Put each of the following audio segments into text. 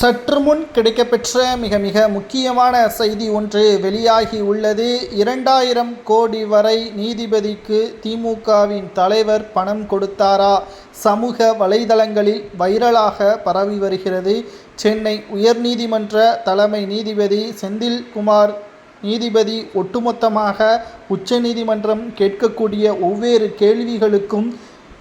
சற்று முன் கிடைக்கப்பெற்ற மிக மிக முக்கியமான செய்தி ஒன்று வெளியாகி உள்ளது. 2000 கோடி வரை நீதிபதிக்கு திமுகவின் தலைவர் பணம் கொடுத்தாரா? சமூக வலைதளங்களில் வைரலாக பரவி வருகிறது. சென்னை உயர்நீதிமன்ற தலைமை நீதிபதி செந்தில்குமார் நீதிபதி ஒட்டுமொத்தமாக உச்சநீதிமன்றம் கேட்கக்கூடிய ஒவ்வொரு கேள்விகளுக்கும்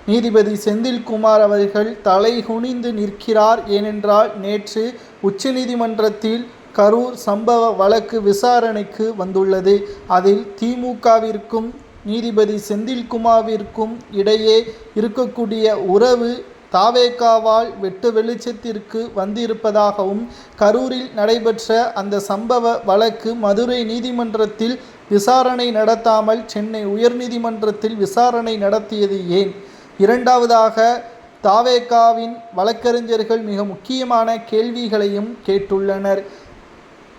நீதிபதி செந்தில்குமார் அவர்கள் தலை குனிந்து நிற்கிறார். ஏனென்றால் நேற்று உச்சநீதிமன்றத்தில் கரூர் சம்பவ வழக்கு விசாரணைக்கு வந்துள்ளது. அதில் திமுகவிற்கும் நீதிபதி செந்தில்குமாரிற்கும் இடையே இருக்கக்கூடிய உறவு தாவேகாவால் வெட்டு வெளிச்சத்திற்கு வந்திருப்பதாகவும், கரூரில் நடைபெற்ற அந்த சம்பவ வழக்கு மதுரை நீதிமன்றத்தில் விசாரணை நடத்தாமல் சென்னை உயர்நீதிமன்றத்தில் விசாரணை நடத்தியது ஏன்? இரண்டாவதாக, தாவேகாவின் வழக்கறிஞர்கள் மிக முக்கியமான கேள்விகளையும் கேட்டுள்ளனர்.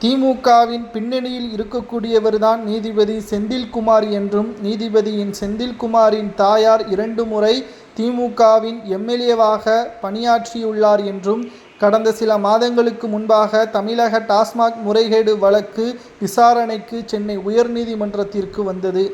திமுகவின் பின்னணியில் இருக்கக்கூடியவர்தான் நீதிபதி செந்தில்குமார் என்றும், நீதிபதியின் செந்தில்குமாரின் தாயார் 2 முறை திமுகவின் எம்எல்ஏவாக பணியாற்றியுள்ளார் என்றும், கடந்த சில மாதங்களுக்கு முன்பாக தமிழக டாஸ்மாக் முறைகேடு வழக்கு விசாரணைக்கு சென்னை உயர்நீதிமன்றத்திற்கு வந்தது.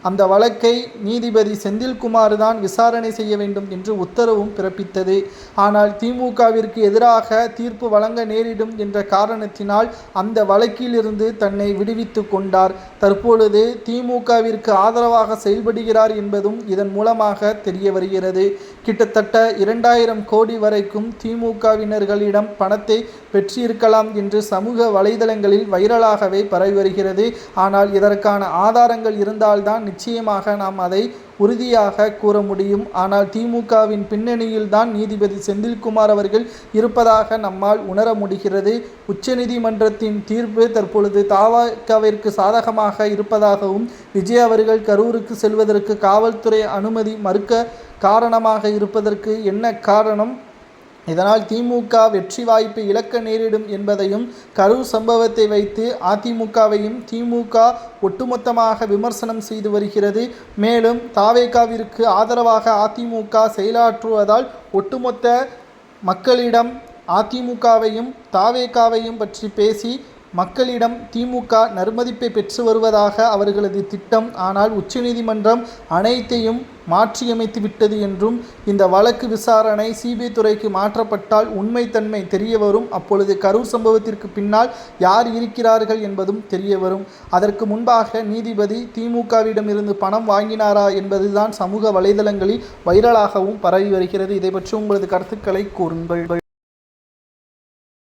அந்த வழக்கை நீதிபதி செந்தில்குமார் தான் விசாரணை செய்ய வேண்டும் என்று உத்தரவும் பிறப்பித்தது. ஆனால் திமுகவிற்கு எதிராக தீர்ப்பு வழங்க நேரிடும் என்ற காரணத்தினால் அந்த வழக்கிலிருந்து தன்னை விடுவித்து கொண்டார். தற்பொழுது திமுகவிற்கு ஆதரவாக செயல்படுகிறார் என்பதும் இதன் மூலமாக தெரிய வருகிறது. கிட்டத்தட்ட 2000 கோடி வரைக்கும் திமுகவினர்களிடம் பணத்தை பெற்றிருக்கலாம் என்று சமூக வலைதளங்களில் வைரலாகவே பரவி வருகிறது. ஆனால் இதற்கான ஆதாரங்கள் இருந்தால்தான் நிச்சயமாக நாம் அதை உறுதியாக கூற முடியும். ஆனால் திமுகவின் பின்னணியில் தான் நீதிபதி செந்தில்குமார் அவர்கள் இருப்பதாக நம்மால் உணர முடிகிறது. உச்சநீதிமன்றத்தின் தீர்ப்பு தற்பொழுது தாவேகாவிற்கு சாதகமாக இருப்பதாகவும், விஜய் அவர்கள் கரூருக்கு செல்வதற்கு காவல்துறை அனுமதி மறுக்க காரணமாக இருப்பதற்கு என்ன காரணம், இதனால் திமுக வெற்றி வாய்ப்பை இழக்க நேரிடும் என்பதையும், கரூர் சம்பவத்தை வைத்து அதிமுகவையும் திமுக ஒட்டுமொத்தமாக விமர்சனம் செய்து வருகிறது. மேலும் தாவேகாவிற்கு ஆதரவாக அதிமுக செயலாற்றுவதால் ஒட்டுமொத்த மக்களிடம் அதிமுகவையும் தாவேகாவையும் பற்றி பேசி மக்களிடம் திமுக நற்மதிப்பை பெற்று வருவதாக அவர்களது திட்டம். ஆனால் உச்சநீதிமன்றம் அனைத்தையும் மாற்றியமைத்து விட்டது என்றும், இந்த வழக்கு விசாரணை சிபிஐ துறைக்கு மாற்றப்பட்டால் உண்மைத்தன்மை தெரிய வரும். அப்பொழுது கரூர் சம்பவத்திற்கு பின்னால் யார் இருக்கிறார்கள் என்பதும் தெரிய வரும். அதற்கு முன்பாக நீதிபதி திமுகவிடமிருந்து பணம் வாங்கினாரா என்பதுதான் சமூக வலைதளங்களில் வைரலாகவும் பரவி வருகிறது. இதை பற்றி உங்களது கருத்துக்களை கூறுங்கள்.